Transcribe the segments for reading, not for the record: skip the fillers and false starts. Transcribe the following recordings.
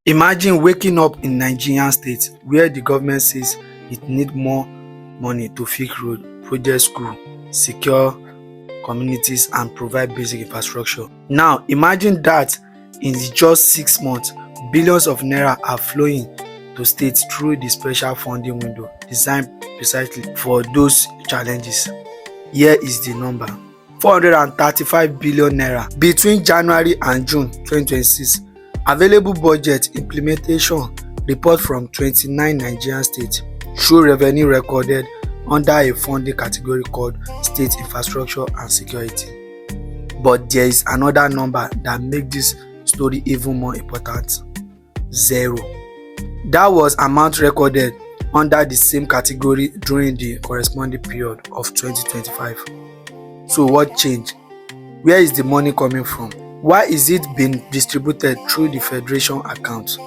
Imagine waking up in Nigerian state where the government says it needs more money to fix road, project school, secure communities and provide basic infrastructure. Now imagine that in just 6 months, billions of naira are flowing to states through the special funding window designed precisely for those challenges. Here is the number: 435 billion naira between January and June 2026. Available budget implementation report from 29 Nigerian states show revenue recorded under a funding category called State Infrastructure and Security. But there is another number that makes this story even more important: 0. That was amount recorded under the same category during the corresponding period of 2025. So what changed? Where is the money coming from? Why is it being distributed through the Federation Account?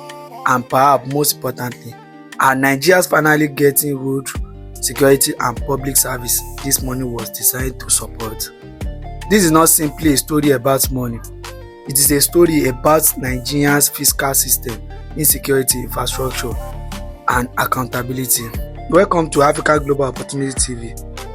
And perhaps most importantly, are Nigerians finally getting road security and public service this money was designed to support? This is not simply a story about money. It is a story about Nigerians' fiscal system, insecurity, infrastructure, and accountability. Welcome to Africa Global Opportunity TV,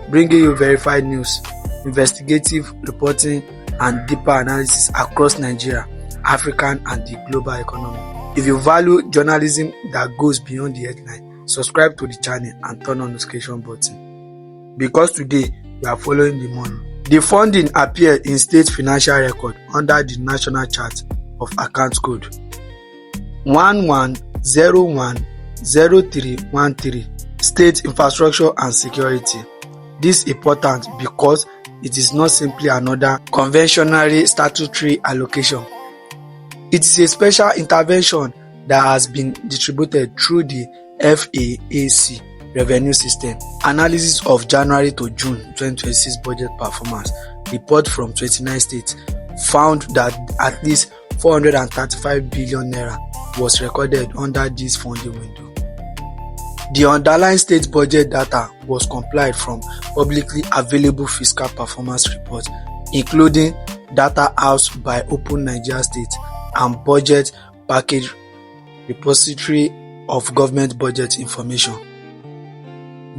bringing you verified news, investigative reporting, and deeper analysis across Nigeria, African, and the global economy. If you value journalism that goes beyond the headline, subscribe to the channel and turn on the notification button. Because today you are following the money. The funding appeared in state financial record under the national chart of account code 11010313, State Infrastructure and Security. This is important because it is not simply another conventional statutory allocation. It is a special intervention that has been distributed through the FAAC revenue system. Analysis of January to June 2026 budget performance report from 29 states found that at least 435 billion naira was recorded under this funding window. The underlying state budget data was compiled from publicly available fiscal performance reports, including data housed by Open Nigeria State and Budget Package Repository of Government Budget Information.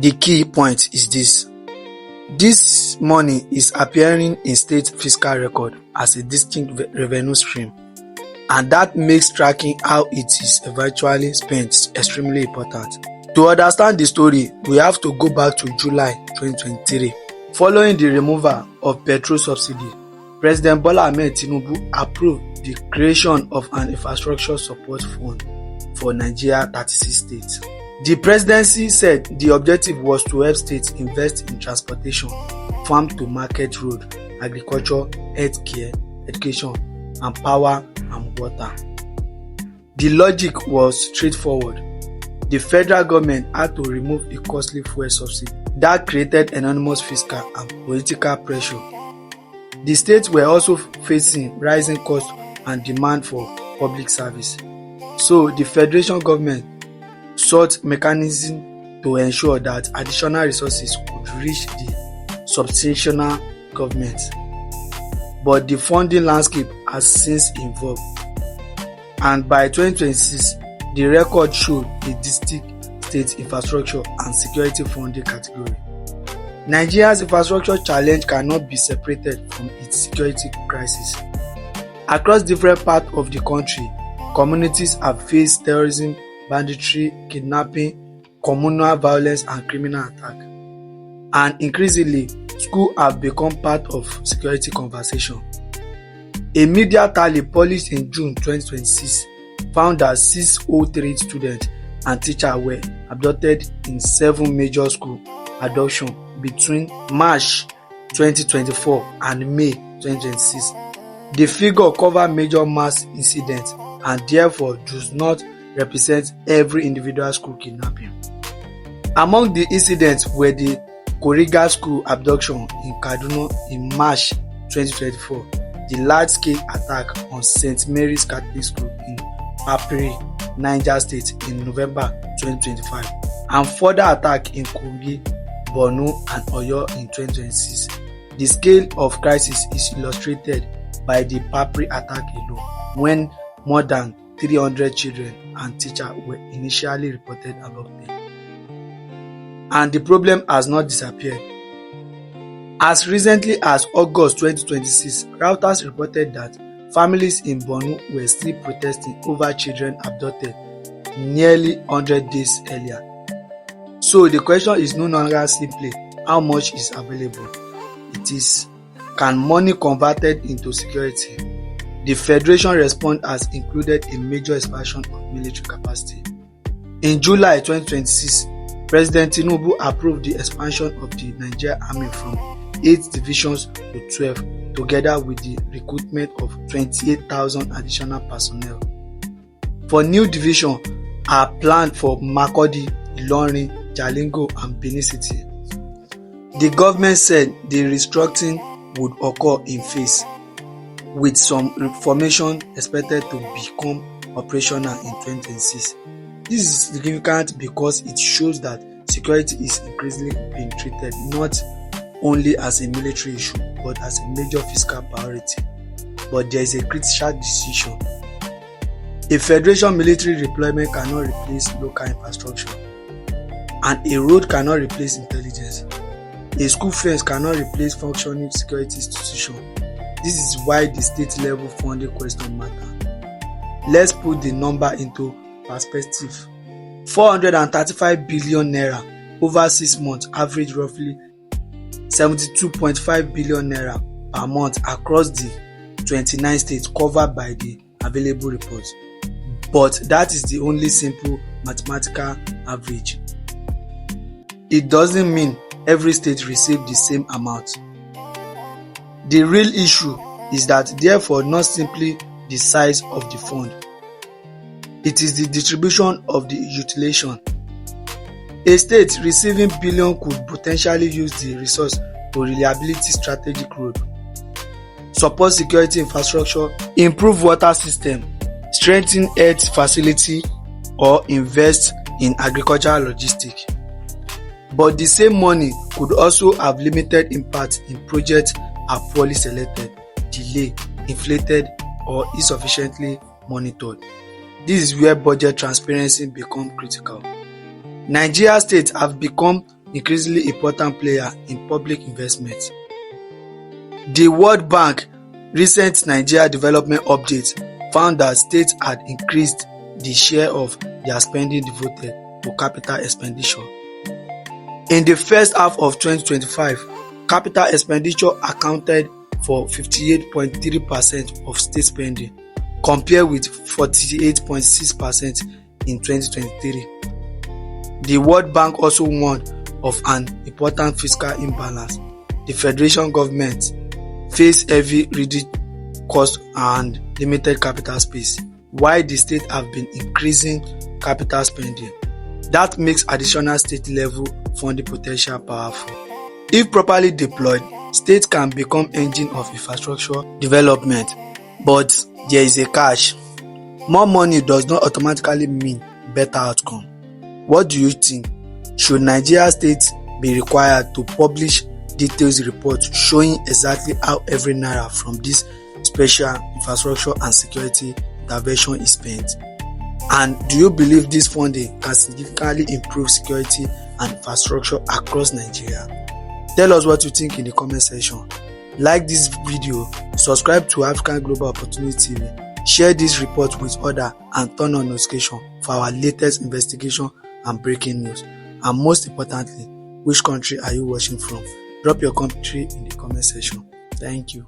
The key point is this: this money is appearing in state fiscal record as a distinct revenue stream, and that makes tracking how it is eventually spent extremely important. To understand the story, we have to go back to July 2023. Following the removal of petrol subsidy, President Bola Ahmed Tinubu approved the creation of an infrastructure support fund for Nigeria 36 states. The presidency said the objective was to help states invest in transportation, farm to market road, agriculture, healthcare, education, and power and water. The logic was straightforward. The federal government had to remove a costly fuel subsidy that created enormous fiscal and political pressure. The states were also facing rising costs and demand for public service. So the federation government sought mechanisms to ensure that additional resources could reach the substantial government. But the funding landscape has since evolved, and by 2026, the record showed a distinct state infrastructure and security funding category. Nigeria's infrastructure challenge cannot be separated from its security crisis. Across different parts of the country, communities have faced terrorism, banditry, kidnapping, communal violence, and criminal attack. And increasingly, schools have become part of security conversation. A media tally published in June 2026 found that 603 students and teachers were abducted in 7 major school abductions between March 2024 and May 2026. The figure covers major mass incidents and therefore does not represent every individual school kidnapping. Among the incidents were the Kuriga school abduction in Kaduna in March 2024, the large-scale attack on St. Mary's Catholic School in Papiri, Niger State in November 2025, and further attack in Kogi, Borno, and Oyo in 2026. The scale of crisis is illustrated by the Papiri attack alone, when more than 300 children and teachers were initially reported abducted. And the problem has not disappeared. As recently as August 2026, Reuters reported that families in Borno were still protesting over children abducted nearly 100 days earlier. So the question is no longer simply how much is available. It is, can money converted into security? The Federation response has included a major expansion of military capacity. In July 2026, President Tinubu approved the expansion of the Nigerian Army from 8 divisions to 12, together with the recruitment of 28,000 additional personnel. 4 new divisions are planned for Makurdi, Ilorin, Jalingo, and Benin City. The government said the restructuring would occur in phase, with some formation expected to become operational in 2026. This is significant because it shows that security is increasingly being treated not only as a military issue but as a major fiscal priority. But there is a critical decision. A federation military deployment cannot replace local infrastructure, and a road cannot replace intelligence. A school fence cannot replace functioning security institutions. This is why the state level funding question matter. Let's put the number into perspective. 435 billion naira over 6 months average roughly 72.5 billion naira per month across the 29 states covered by the available reports. But that is the only simple mathematical average. It doesn't mean every state receives the same amount. The real issue is that therefore not simply the size of the fund. It is the distribution of the utilization. A state receiving billion could potentially use the resource to rehabilitate strategic road, support security infrastructure, improve water system, strengthen health facility, or invest in agricultural logistics. But the same money could also have limited impact in projects are poorly selected, delayed, inflated, or insufficiently monitored. This is where budget transparency becomes critical. Nigeria states have become increasingly important player in public investment. The World Bank recent Nigeria Development Update found that states had increased the share of their spending devoted to capital expenditure. In the first half of 2025, capital expenditure accounted for 58.3% of state spending, compared with 48.6% in 2023. The World Bank also warned of an important fiscal imbalance. The federation government face heavy reduced cost and limited capital space, while the states have been increasing capital spending. That makes additional state-level funding potential powerful. If properly deployed, states can become engine of infrastructure development, but there is a catch. More money does not automatically mean better outcome. What do you think? Should Nigeria states be required to publish detailed reports showing exactly how every naira from this special infrastructure and security intervention is spent? And do you believe this funding can significantly improve security and infrastructure across Nigeria? Tell us what you think in the comment section. Like this video, subscribe to African Global Opportunity TV, share this report with others, and turn on notification for our latest investigation and breaking news. And most importantly, which country are you watching from? Drop your country in the comment section. Thank you.